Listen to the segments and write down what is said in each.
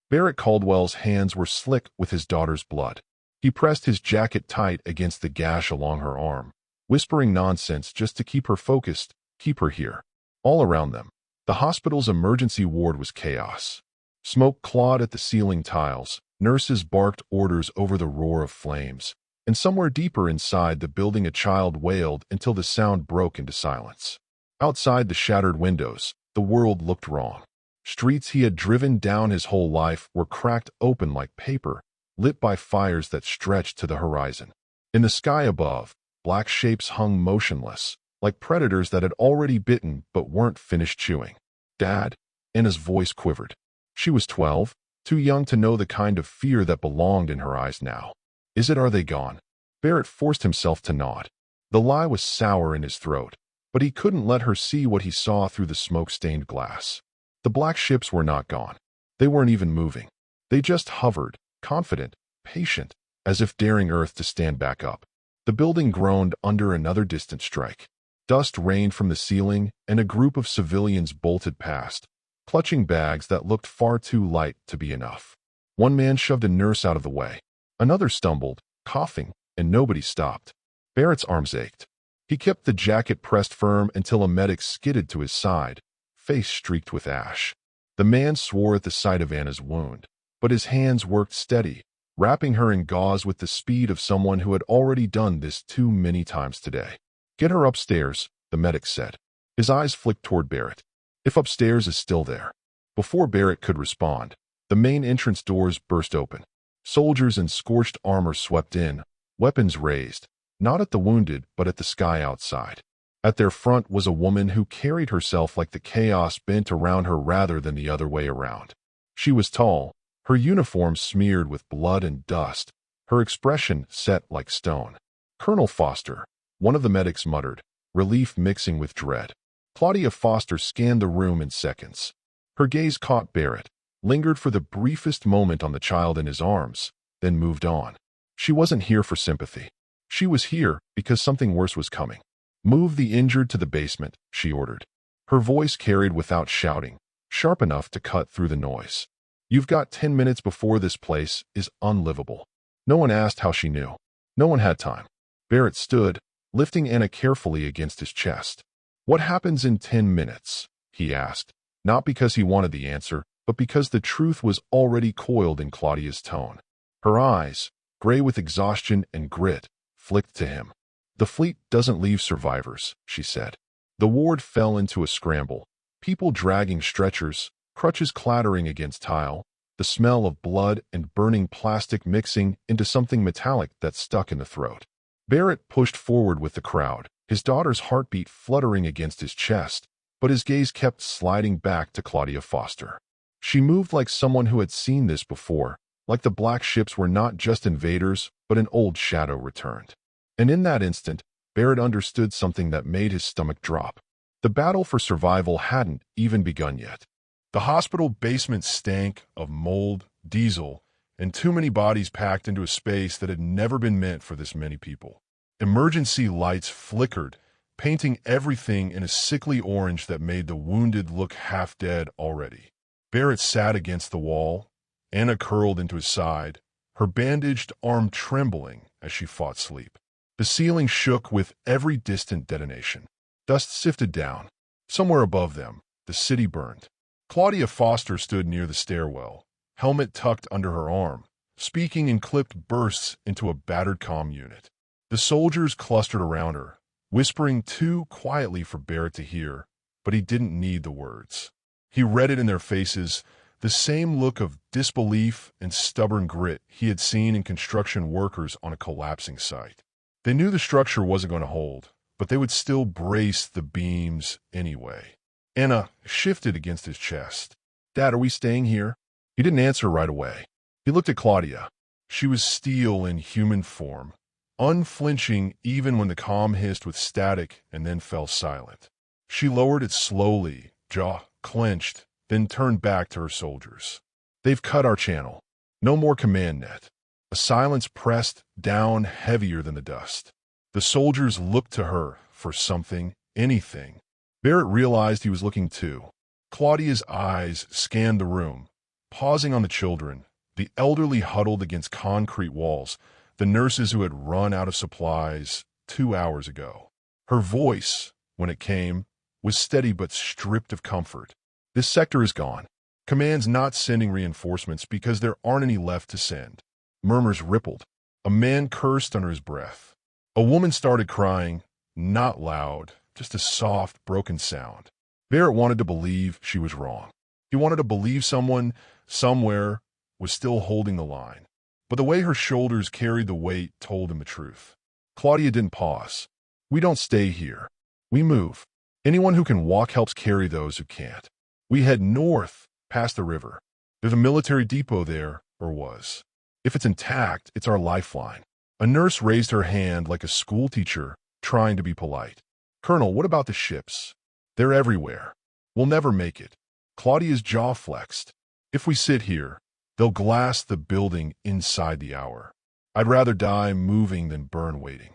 Barrett Caldwell's hands were slick with his daughter's blood. He pressed his jacket tight against the gash along her arm, whispering nonsense just to keep her focused, keep her here. All around them, the hospital's emergency ward was chaos. Smoke clawed at the ceiling tiles, nurses barked orders over the roar of flames, and somewhere deeper inside the building a child wailed until the sound broke into silence. Outside the shattered windows, the world looked wrong. Streets he had driven down his whole life were cracked open like paper, lit by fires that stretched to the horizon. In the sky above, black shapes hung motionless, like predators that had already bitten but weren't finished chewing. "Dad," Anna's voice quivered. She was 12, too young to know the kind of fear that belonged in her eyes now. "Is it? Are they gone?" Barrett forced himself to nod. The lie was sour in his throat, but he couldn't let her see what he saw through the smoke-stained glass. The black ships were not gone. They weren't even moving. They just hovered, confident, patient, as if daring Earth to stand back up. The building groaned under another distant strike. Dust rained from the ceiling, and a group of civilians bolted past, clutching bags that looked far too light to be enough. One man shoved a nurse out of the way. Another stumbled, coughing, and nobody stopped. Barrett's arms ached. He kept the jacket pressed firm until a medic skidded to his side, face streaked with ash. The man swore at the sight of Anna's wound, but his hands worked steady, wrapping her in gauze with the speed of someone who had already done this too many times today. "Get her upstairs," the medic said. His eyes flicked toward Barrett. "If upstairs is still there." Before Barrett could respond, the main entrance doors burst open. Soldiers in scorched armor swept in, weapons raised, not at the wounded but at the sky outside. At their front was a woman who carried herself like the chaos bent around her rather than the other way around. She was tall, her uniform smeared with blood and dust, her expression set like stone. "Colonel Foster," one of the medics muttered, relief mixing with dread. Claudia Foster scanned the room in seconds. Her gaze caught Barrett, lingered for the briefest moment on the child in his arms, then moved on. She wasn't here for sympathy. She was here because something worse was coming. "Move the injured to the basement," she ordered. Her voice carried without shouting, sharp enough to cut through the noise. "You've got 10 minutes before this place is unlivable." No one asked how she knew. No one had time. Barrett stood, lifting Anna carefully against his chest. "What happens in 10 minutes?" he asked, not because he wanted the answer, but because the truth was already coiled in Claudia's tone. Her eyes, gray with exhaustion and grit, flicked to him. "The fleet doesn't leave survivors," she said. The ward fell into a scramble, people dragging stretchers, crutches clattering against tile, the smell of blood and burning plastic mixing into something metallic that stuck in the throat. Barrett pushed forward with the crowd, his daughter's heartbeat fluttering against his chest, but his gaze kept sliding back to Claudia Foster. She moved like someone who had seen this before, like the black ships were not just invaders, but an old shadow returned. And in that instant, Barrett understood something that made his stomach drop. The battle for survival hadn't even begun yet. The hospital basement stank of mold, diesel, and too many bodies packed into a space that had never been meant for this many people. Emergency lights flickered, painting everything in a sickly orange that made the wounded look half dead already. Barrett sat against the wall, Anna curled into his side, her bandaged arm trembling as she fought sleep. The ceiling shook with every distant detonation. Dust sifted down. Somewhere above them, the city burned. Claudia Foster stood near the stairwell, helmet tucked under her arm, speaking in clipped bursts into a battered comm unit. The soldiers clustered around her, whispering too quietly for Barrett to hear, but he didn't need the words. He read it in their faces, the same look of disbelief and stubborn grit he had seen in construction workers on a collapsing site. They knew the structure wasn't going to hold, but they would still brace the beams anyway. Anna shifted against his chest. "Dad, are we staying here?" He didn't answer right away. He looked at Claudia. She was steel in human form, unflinching even when the comm hissed with static and then fell silent. She lowered it slowly, jaw clenched, then turned back to her soldiers. "They've cut our channel. No more command net." A silence pressed down heavier than the dust. The soldiers looked to her for something, anything. Barrett realized he was looking too. Claudia's eyes scanned the room, pausing on the children, the elderly huddled against concrete walls, the nurses who had run out of supplies 2 hours ago. Her voice, when it came, was steady but stripped of comfort. This sector is gone. Command's not sending reinforcements because there aren't any left to send. Murmurs rippled. A man cursed under his breath. A woman started crying, not loud, just a soft, broken sound. Barrett wanted to believe she was wrong. He wanted to believe someone, somewhere, was still holding the line. But the way her shoulders carried the weight told him the truth. Claudia didn't pause. We don't stay here. We move. Anyone who can walk helps carry those who can't. We head north, past the river. There's a military depot there, or was. If it's intact, it's our lifeline. A nurse raised her hand like a schoolteacher, trying to be polite. Colonel, what about the ships? They're everywhere. We'll never make it. Claudia's jaw flexed. If we sit here, they'll glass the building inside the hour. I'd rather die moving than burn waiting.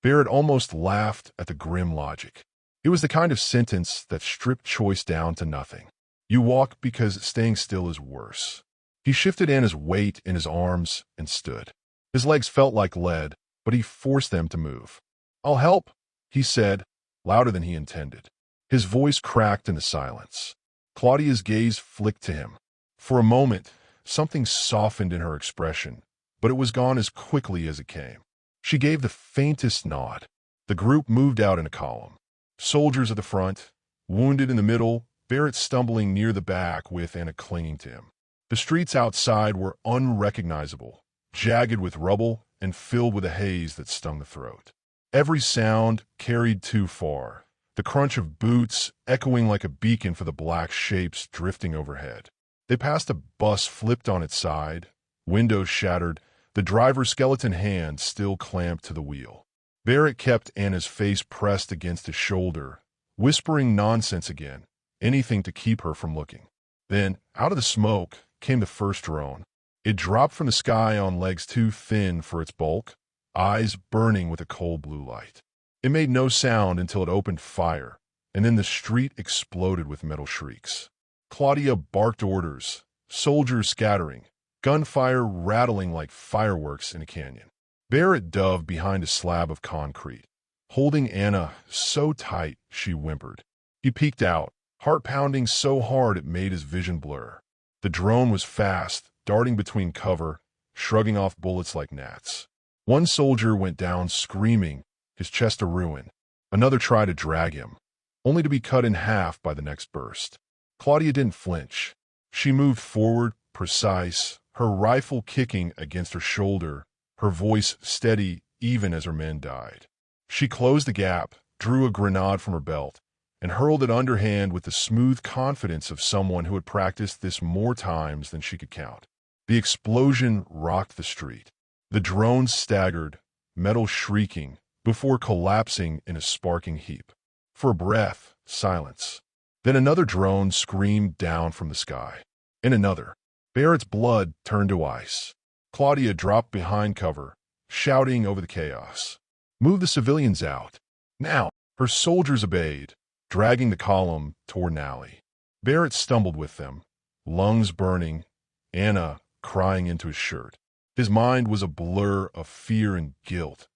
Barrett almost laughed at the grim logic. It was the kind of sentence that stripped choice down to nothing. You walk because staying still is worse. He shifted Anna's weight in his arms and stood. His legs felt like lead, but he forced them to move. I'll help, he said, louder than he intended. His voice cracked in the silence. Claudia's gaze flicked to him. For a moment, something softened in her expression, but it was gone as quickly as it came. She gave the faintest nod. The group moved out in a column. Soldiers at the front, wounded in the middle, Barrett stumbling near the back with Anna clinging to him. The streets outside were unrecognizable, jagged with rubble and filled with a haze that stung the throat. Every sound carried too far, the crunch of boots echoing like a beacon for the black shapes drifting overhead. They passed a bus flipped on its side, windows shattered, the driver's skeleton hand still clamped to the wheel. Barrett kept Anna's face pressed against his shoulder, whispering nonsense again, anything to keep her from looking. Then, out of the smoke, came the first drone. It dropped from the sky on legs too thin for its bulk, eyes burning with a cold blue light. It made no sound until it opened fire, and then the street exploded with metal shrieks. Claudia barked orders, soldiers scattering, gunfire rattling like fireworks in a canyon. Barrett dove behind a slab of concrete, holding Anna so tight she whimpered. He peeked out, heart pounding so hard it made his vision blur. The drone was fast, darting between cover, shrugging off bullets like gnats. One soldier went down screaming, his chest a ruin. Another tried to drag him, only to be cut in half by the next burst. Claudia didn't flinch. She moved forward, precise, her rifle kicking against her shoulder, her voice steady even as her men died. She closed the gap, drew a grenade from her belt, and hurled it underhand with the smooth confidence of someone who had practiced this more times than she could count. The explosion rocked the street. The drone staggered, metal shrieking, before collapsing in a sparking heap. For a breath, silence. Then another drone screamed down from the sky. And another. Barrett's blood turned to ice. Claudia dropped behind cover, shouting over the chaos. Move the civilians out. Now! Her soldiers obeyed, dragging the column toward an alley. Barrett stumbled with them, lungs burning, Anna crying into his shirt. His mind was a blur of fear and guilt.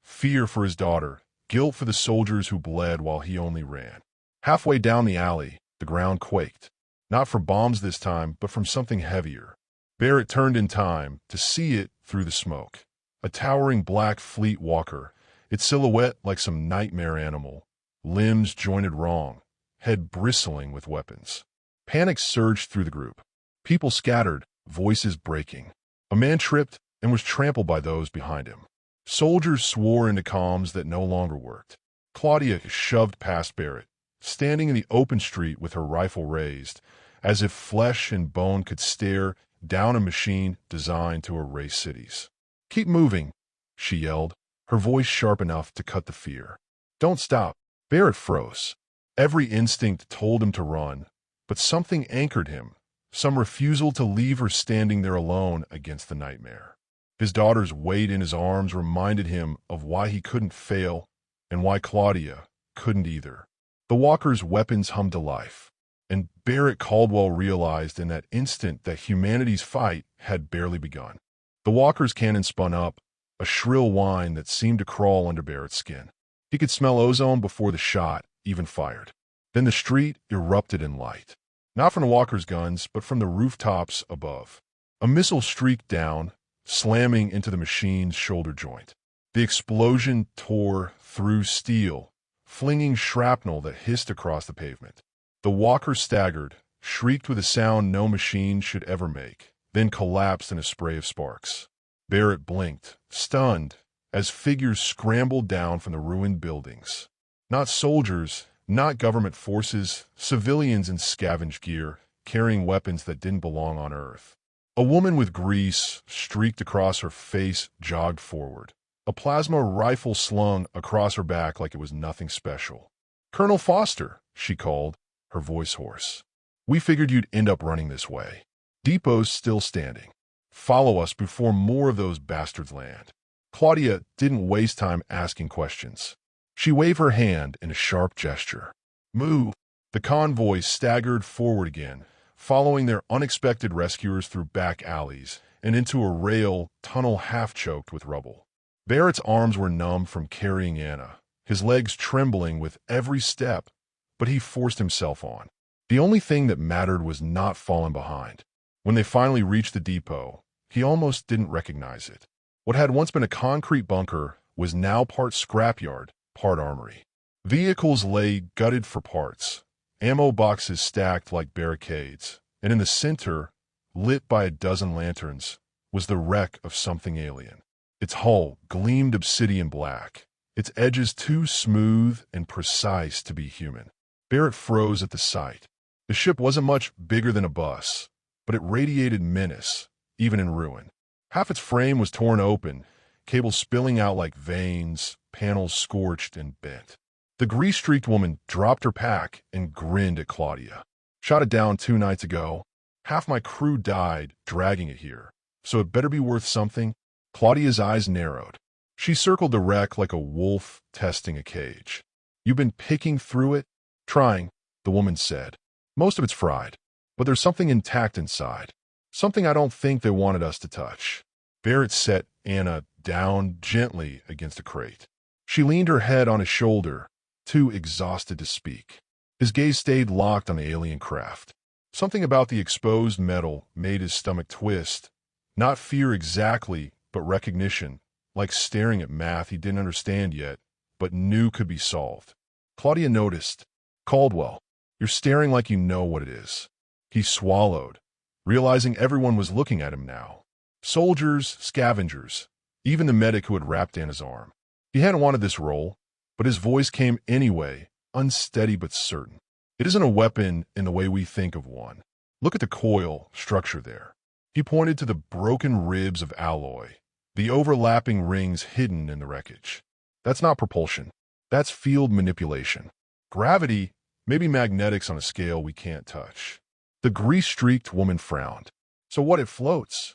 Fear for his daughter, guilt for the soldiers who bled while he only ran. Halfway down the alley, the ground quaked. Not from bombs this time, but from something heavier. Barrett turned in time to see it through the smoke. A towering black fleet walker, its silhouette like some nightmare animal, limbs jointed wrong, head bristling with weapons. Panic surged through the group. People scattered, voices breaking. A man tripped and was trampled by those behind him. Soldiers swore into comms that no longer worked. Claudia shoved past Barrett, standing in the open street with her rifle raised, as if flesh and bone could stare down a machine designed to erase cities. Keep moving, she yelled, her voice sharp enough to cut the fear. Don't stop. Barrett froze. Every instinct told him to run, but something anchored him, some refusal to leave her standing there alone against the nightmare. His daughter's weight in his arms reminded him of why he couldn't fail and why Claudia couldn't either. The walker's weapons hummed to life, And Barrett Caldwell realized in that instant that humanity's fight had barely begun. The walker's cannon spun up, a shrill whine that seemed to crawl under Barrett's skin. He could smell ozone before the shot even fired. Then the street erupted in light. Not from the walker's guns, but from the rooftops above. A missile streaked down, slamming into the machine's shoulder joint. The explosion tore through steel, flinging shrapnel that hissed across the pavement. The walker staggered, shrieked with a sound no machine should ever make, then collapsed in a spray of sparks. Barrett blinked, stunned, as figures scrambled down from the ruined buildings. Not soldiers, not government forces, civilians in scavenged gear, carrying weapons that didn't belong on Earth. A woman with grease streaked across her face jogged forward, a plasma rifle slung across her back like it was nothing special. "Colonel Foster," she called, her voice hoarse. "We figured you'd end up running this way. Depot's still standing. Follow us before more of those bastards land." Claudia didn't waste time asking questions. She waved her hand in a sharp gesture. "Move." The convoy staggered forward again, following their unexpected rescuers through back alleys and into a rail tunnel half-choked with rubble. Barrett's arms were numb from carrying Anna, his legs trembling with every step, but he forced himself on. The only thing that mattered was not falling behind. When they finally reached the depot, he almost didn't recognize it. What had once been a concrete bunker was now part scrapyard, part armory. Vehicles lay gutted for parts, ammo boxes stacked like barricades, and in the center, lit by a dozen lanterns, was the wreck of something alien. Its hull gleamed obsidian black, its edges too smooth and precise to be human. Barrett froze at the sight. The ship wasn't much bigger than a bus, but it radiated menace, even in ruin. Half its frame was torn open, cables spilling out like veins, panels scorched and bent. The grease-streaked woman dropped her pack and grinned at Claudia. "Shot it down 2 nights ago. Half my crew died dragging it here, so it better be worth something." Claudia's eyes narrowed. She circled the wreck like a wolf testing a cage. "You've been picking through it?" "Trying," the woman said. "Most of it's fried, but there's something intact inside. Something I don't think they wanted us to touch." Barrett set Anna down gently against a crate. She leaned her head on his shoulder, too exhausted to speak. His gaze stayed locked on the alien craft. Something about the exposed metal made his stomach twist. Not fear exactly, but recognition, like staring at math he didn't understand yet, but knew could be solved. Claudia noticed. "Caldwell, you're staring like you know what it is." He swallowed, realizing everyone was looking at him now. Soldiers, scavengers, even the medic who had wrapped Anna's arm. He hadn't wanted this role, but his voice came anyway, unsteady but certain. "It isn't a weapon in the way we think of one. Look at the coil structure there." He pointed to the broken ribs of alloy, the overlapping rings hidden in the wreckage. "That's not propulsion. That's field manipulation. Gravity, maybe magnetics on a scale we can't touch." The grease-streaked woman frowned. "So what, it floats?"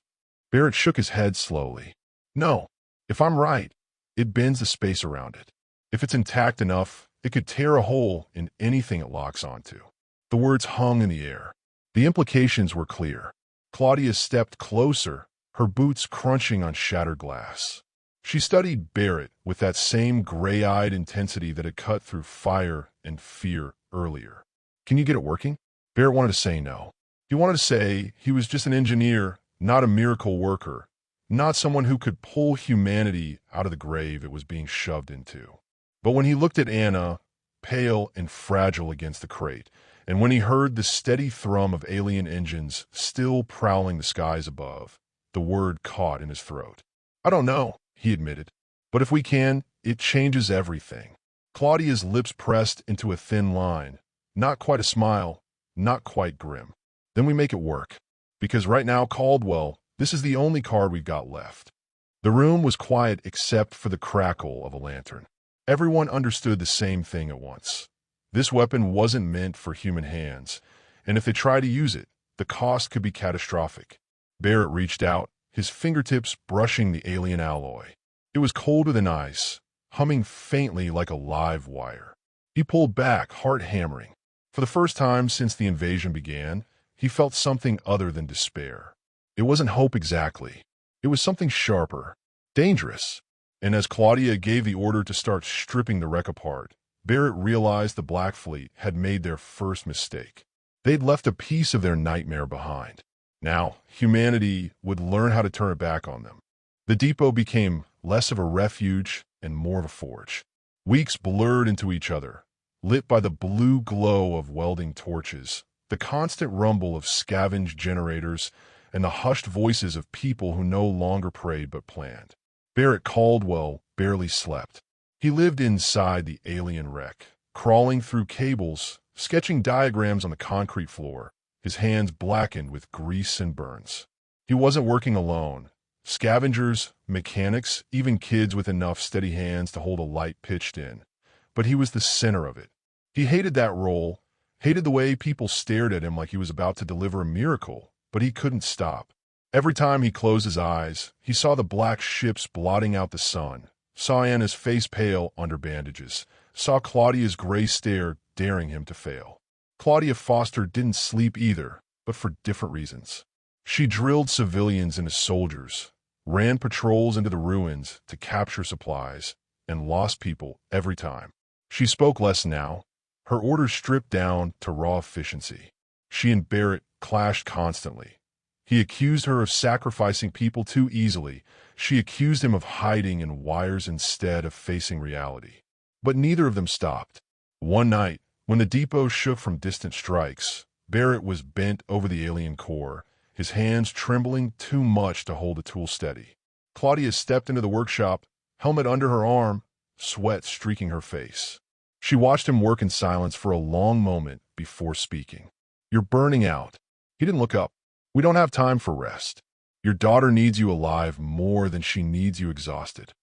Barrett shook his head slowly. "No. If I'm right, it bends the space around it. If it's intact enough, it could tear a hole in anything it locks onto." The words hung in the air. The implications were clear. Claudia stepped closer, her boots crunching on shattered glass. She studied Barrett with that same gray-eyed intensity that had cut through fire and fear earlier. "Can you get it working?" Barrett wanted to say no. He wanted to say he was just an engineer, not a miracle worker, not someone who could pull humanity out of the grave it was being shoved into. But when he looked at Anna, pale and fragile against the crate, and when he heard the steady thrum of alien engines still prowling the skies above, the word caught in his throat. "I don't know," he admitted, "but if we can, it changes everything." Claudia's lips pressed into a thin line, not quite a smile, not quite grim. "Then we make it work. Because right now, Caldwell, this is the only card we've got left." The room was quiet except for the crackle of a lantern. Everyone understood the same thing at once. This weapon wasn't meant for human hands, and if they tried to use it, the cost could be catastrophic. Barrett reached out, his fingertips brushing the alien alloy. It was colder than ice, humming faintly like a live wire. He pulled back, heart hammering. For the first time since the invasion began, he felt something other than despair. It wasn't hope exactly. It was something sharper, dangerous. And as Claudia gave the order to start stripping the wreck apart, Barrett realized the Black Fleet had made their first mistake. They'd left a piece of their nightmare behind. Now, humanity would learn how to turn it back on them. The depot became less of a refuge and more of a forge. Weeks blurred into each other, lit by the blue glow of welding torches, the constant rumble of scavenged generators, and the hushed voices of people who no longer prayed but planned. Barrett Caldwell barely slept. He lived inside the alien wreck, crawling through cables, sketching diagrams on the concrete floor, his hands blackened with grease and burns. He wasn't working alone. Scavengers, mechanics, even kids with enough steady hands to hold a light pitched in. But he was the center of it. He hated that role, hated the way people stared at him like he was about to deliver a miracle, but he couldn't stop. Every time he closed his eyes, he saw the black ships blotting out the sun, saw Anna's face pale under bandages, saw Claudia's gray stare daring him to fail. Claudia Foster didn't sleep either, but for different reasons. She drilled civilians into soldiers, ran patrols into the ruins to capture supplies, and lost people every time. She spoke less now, her orders stripped down to raw efficiency. She and Barrett clashed constantly. He accused her of sacrificing people too easily. She accused him of hiding in wires instead of facing reality. But neither of them stopped. One night, when the depot shook from distant strikes, Barrett was bent over the alien core, his hands trembling too much to hold the tool steady. Claudia stepped into the workshop, helmet under her arm, sweat streaking her face. She watched him work in silence for a long moment before speaking. "You're burning out." He didn't look up. "We don't have time for rest. Your daughter needs you alive more than she needs you exhausted."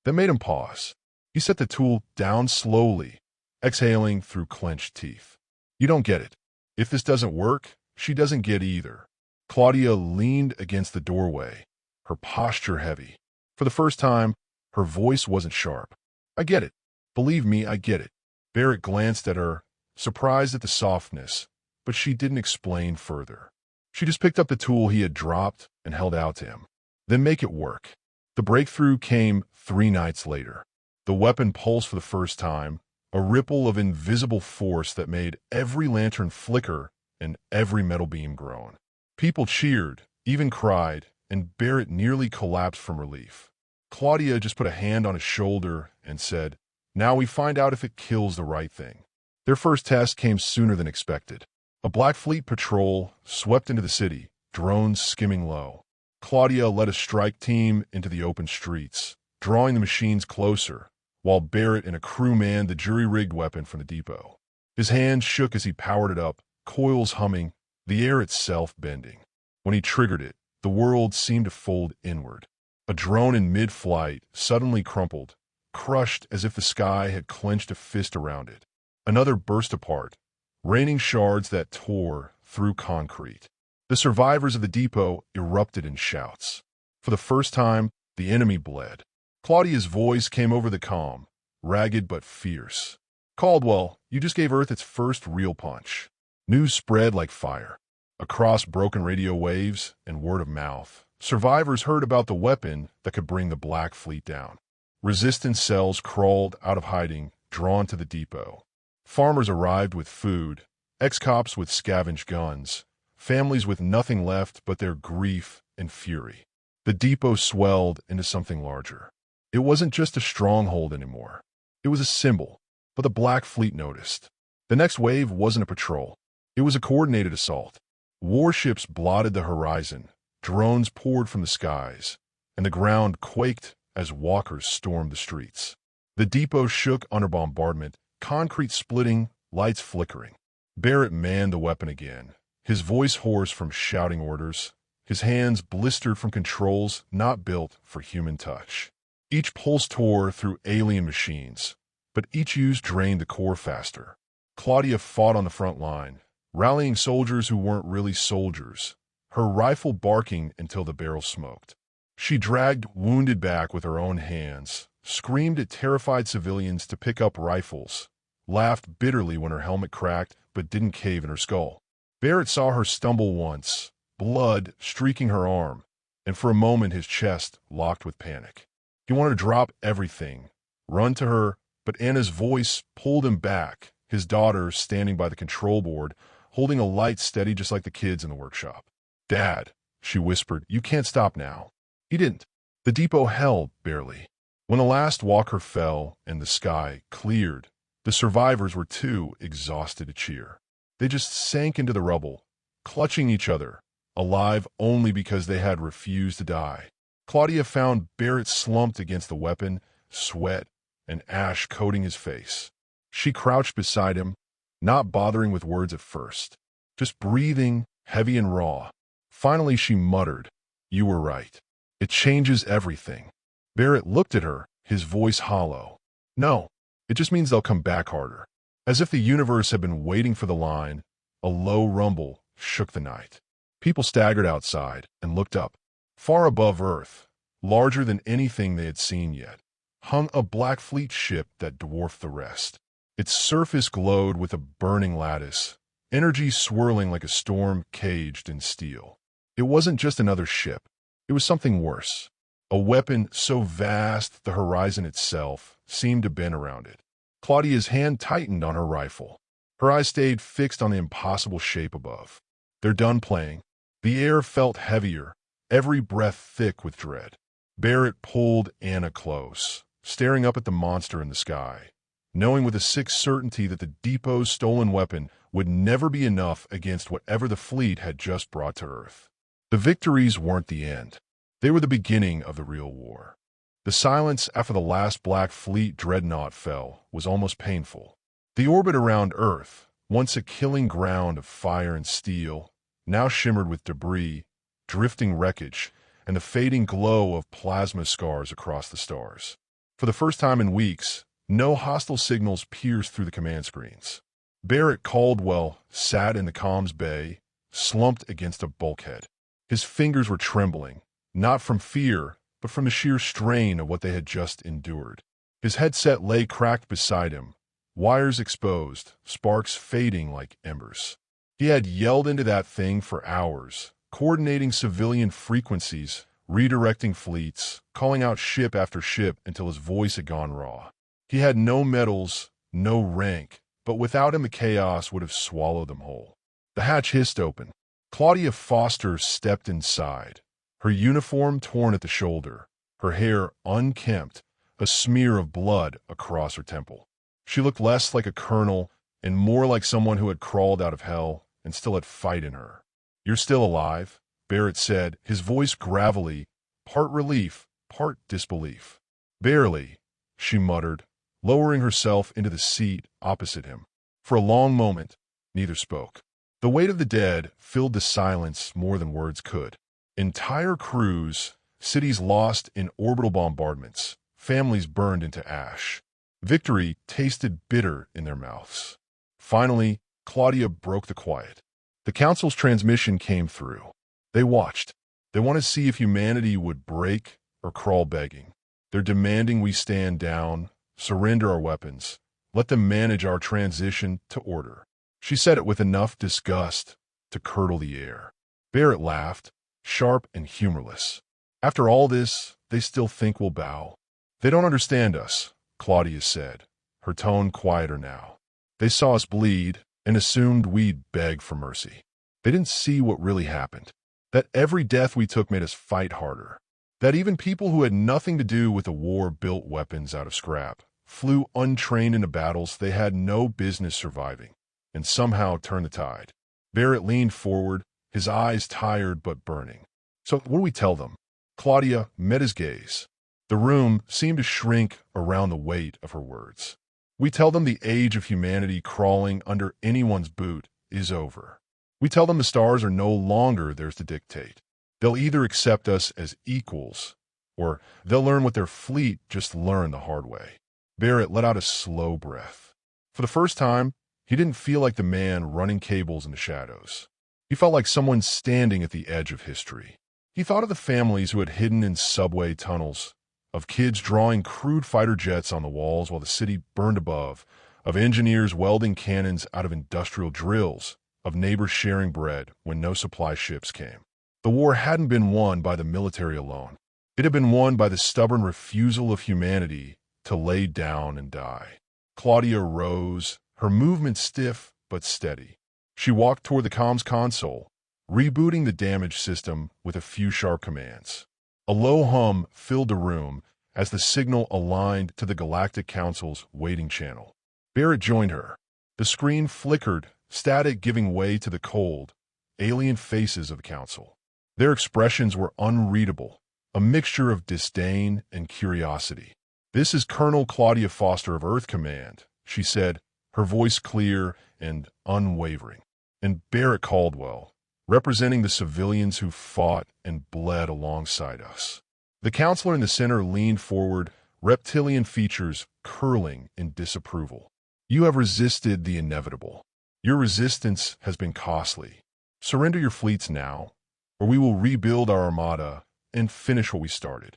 That made him pause. He set the tool down slowly, exhaling through clenched teeth. "You don't get it. If this doesn't work, she doesn't get either." Claudia leaned against the doorway, her posture heavy. For the first time, her voice wasn't sharp. "I get it. Believe me, I get it." Barrett glanced at her, surprised at the softness, but she didn't explain further. She just picked up the tool he had dropped and held out to him. "Then make it work." The breakthrough came 3 nights later. The weapon pulsed for the first time, a ripple of invisible force that made every lantern flicker and every metal beam groan. People cheered, even cried, and Barrett nearly collapsed from relief. Claudia just put a hand on his shoulder and said, "Now we find out if it kills the right thing." Their first test came sooner than expected. A Black Fleet patrol swept into the city, drones skimming low. Claudia led a strike team into the open streets, drawing the machines closer, while Barrett and a crew manned the jury-rigged weapon from the depot. His hands shook as he powered it up, coils humming, the air itself bending. When he triggered it, the world seemed to fold inward. A drone in mid-flight suddenly crumpled, crushed as if the sky had clenched a fist around it. Another burst apart, raining shards that tore through concrete. The survivors of the depot erupted in shouts. For the first time, the enemy bled. Claudia's voice came over the comm, ragged but fierce. "Caldwell, you just gave Earth its first real punch." News spread like fire. Across broken radio waves and word of mouth, survivors heard about the weapon that could bring the Black Fleet down. Resistance cells crawled out of hiding, drawn to the depot. Farmers arrived with food, ex-cops with scavenged guns, families with nothing left but their grief and fury. The depot swelled into something larger. It wasn't just a stronghold anymore. It was a symbol, but the Black Fleet noticed. The next wave wasn't a patrol. It was a coordinated assault. Warships blotted the horizon, drones poured from the skies, and the ground quaked as walkers stormed the streets. The depot shook under bombardment, concrete splitting, lights flickering. Barrett manned the weapon again, his voice hoarse from shouting orders, his hands blistered from controls not built for human touch. Each pulse tore through alien machines, but each use drained the core faster. Claudia fought on the front line, rallying soldiers who weren't really soldiers, her rifle barking until the barrel smoked. She dragged wounded back with her own hands, screamed at terrified civilians to pick up rifles, laughed bitterly when her helmet cracked but didn't cave in her skull. Barrett saw her stumble once, blood streaking her arm, and for a moment his chest locked with panic. He wanted to drop everything, run to her, but Anna's voice pulled him back, his daughter standing by the control board, holding a light steady just like the kids in the workshop. "Dad," she whispered, "you can't stop now." He didn't. The depot held, barely. When the last walker fell and the sky cleared, the survivors were too exhausted to cheer. They just sank into the rubble, clutching each other, alive only because they had refused to die. Claudia found Barrett slumped against the weapon, sweat and ash coating his face. She crouched beside him, not bothering with words at first, just breathing, heavy and raw. Finally she muttered, "You were right. It changes everything." Barrett looked at her, his voice hollow. "No, it just means they'll come back harder." As if the universe had been waiting for the line, a low rumble shook the night. People staggered outside and looked up. Far above Earth, larger than anything they had seen yet, hung a black fleet ship that dwarfed the rest. Its surface glowed with a burning lattice, energy swirling like a storm caged in steel. It wasn't just another ship. It was something worse. A weapon so vast the horizon itself seemed to bend around it. Claudia's hand tightened on her rifle. Her eyes stayed fixed on the impossible shape above. "They're done playing." The air felt heavier, every breath thick with dread. Barrett pulled Anna close, staring up at the monster in the sky, knowing with a sick certainty that the depot's stolen weapon would never be enough against whatever the fleet had just brought to Earth. The victories weren't the end. They were the beginning of the real war. The silence after the last Black Fleet dreadnought fell was almost painful. The orbit around Earth, once a killing ground of fire and steel, now shimmered with debris, drifting wreckage, and the fading glow of plasma scars across the stars. For the first time in weeks, no hostile signals pierced through the command screens. Barrett Caldwell sat in the comms bay, slumped against a bulkhead. His fingers were trembling, not from fear, but from the sheer strain of what they had just endured. His headset lay cracked beside him, wires exposed, sparks fading like embers. He had yelled into that thing for hours, coordinating civilian frequencies, redirecting fleets, calling out ship after ship until his voice had gone raw. He had no medals, no rank, but without him the chaos would have swallowed them whole. The hatch hissed open. Claudia Foster stepped inside, her uniform torn at the shoulder, her hair unkempt, a smear of blood across her temple. She looked less like a colonel and more like someone who had crawled out of hell and still had fight in her. "You're still alive," Barrett said, his voice gravelly, part relief, part disbelief. "Barely," she muttered, lowering herself into the seat opposite him. For a long moment, neither spoke. The weight of the dead filled the silence more than words could. Entire crews, cities lost in orbital bombardments, families burned into ash. Victory tasted bitter in their mouths. Finally, Claudia broke the quiet. The Council's transmission came through. They watched. They want to see if humanity would break or crawl begging. They're demanding we stand down, surrender our weapons, let them manage our transition to order. She said it with enough disgust to curdle the air. Barrett laughed, sharp and humorless. "After all this, they still think we'll bow." "They don't understand us," Claudia said, her tone quieter now. "They saw us bleed and assumed we'd beg for mercy. They didn't see what really happened. That every death we took made us fight harder. That even people who had nothing to do with the war built weapons out of scrap, flew untrained into battles they had no business surviving, and somehow turned the tide." Barrett leaned forward, his eyes tired but burning. "So what do we tell them?" Claudia met his gaze. The room seemed to shrink around the weight of her words. "We tell them the age of humanity crawling under anyone's boot is over. We tell them the stars are no longer theirs to dictate. They'll either accept us as equals, or they'll learn what their fleet just learned the hard way." Barrett let out a slow breath. For the first time, he didn't feel like the man running cables in the shadows. He felt like someone standing at the edge of history. He thought of the families who had hidden in subway tunnels, of kids drawing crude fighter jets on the walls while the city burned above, of engineers welding cannons out of industrial drills, of neighbors sharing bread when no supply ships came. The war hadn't been won by the military alone. It had been won by the stubborn refusal of humanity to lay down and die. Claudia rose, her movement stiff but steady. She walked toward the comms console, rebooting the damaged system with a few sharp commands. A low hum filled the room as the signal aligned to the Galactic Council's waiting channel. Barrett joined her. The screen flickered, static giving way to the cold, alien faces of the Council. Their expressions were unreadable, a mixture of disdain and curiosity. "This is Colonel Claudia Foster of Earth Command," she said, her voice clear and unwavering. "And Barrett Caldwell, representing the civilians who fought and bled alongside us." The counselor in the center leaned forward, reptilian features curling in disapproval. "You have resisted the inevitable. Your resistance has been costly. Surrender your fleets now, or we will rebuild our armada and finish what we started."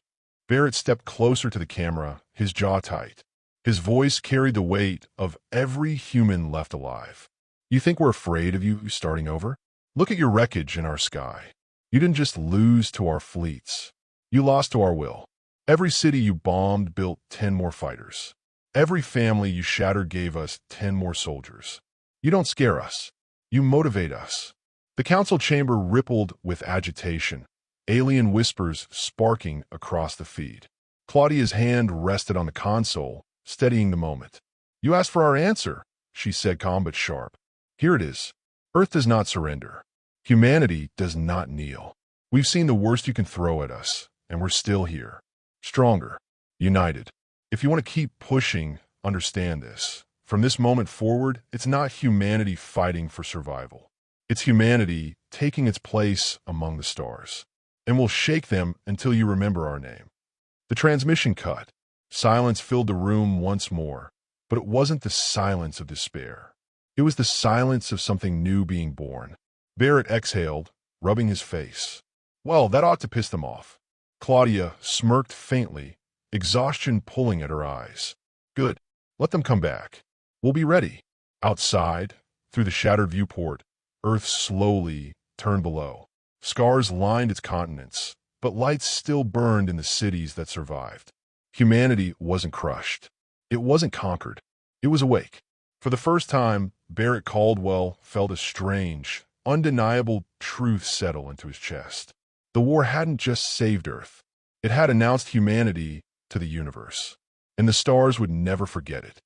Barrett stepped closer to the camera, his jaw tight. His voice carried the weight of every human left alive. "You think we're afraid of you starting over? Look at your wreckage in our sky. You didn't just lose to our fleets. You lost to our will. Every city you bombed built 10 more fighters. Every family you shattered gave us 10 more soldiers. You don't scare us. You motivate us." The council chamber rippled with agitation, alien whispers sparking across the feed. Claudia's hand rested on the console, steadying the moment. "You asked for our answer," she said, calm but sharp. "Here it is. Earth does not surrender. Humanity does not kneel. We've seen the worst you can throw at us, and we're still here. Stronger. United. If you want to keep pushing, understand this. From this moment forward, it's not humanity fighting for survival. It's humanity taking its place among the stars. And we'll shake them until you remember our name." The transmission cut. Silence filled the room once more, but it wasn't the silence of despair. It was the silence of something new being born. Barrett exhaled, rubbing his face. "Well, that ought to piss them off." Claudia smirked faintly, exhaustion pulling at her eyes. "Good. Let them come back. We'll be ready." Outside, through the shattered viewport, Earth slowly turned below. Scars lined its continents, but lights still burned in the cities that survived. Humanity wasn't crushed. It wasn't conquered. It was awake. For the first time, Barrett Caldwell felt a strange, undeniable truth settle into his chest. The war hadn't just saved Earth. It had announced humanity to the universe. And the stars would never forget it.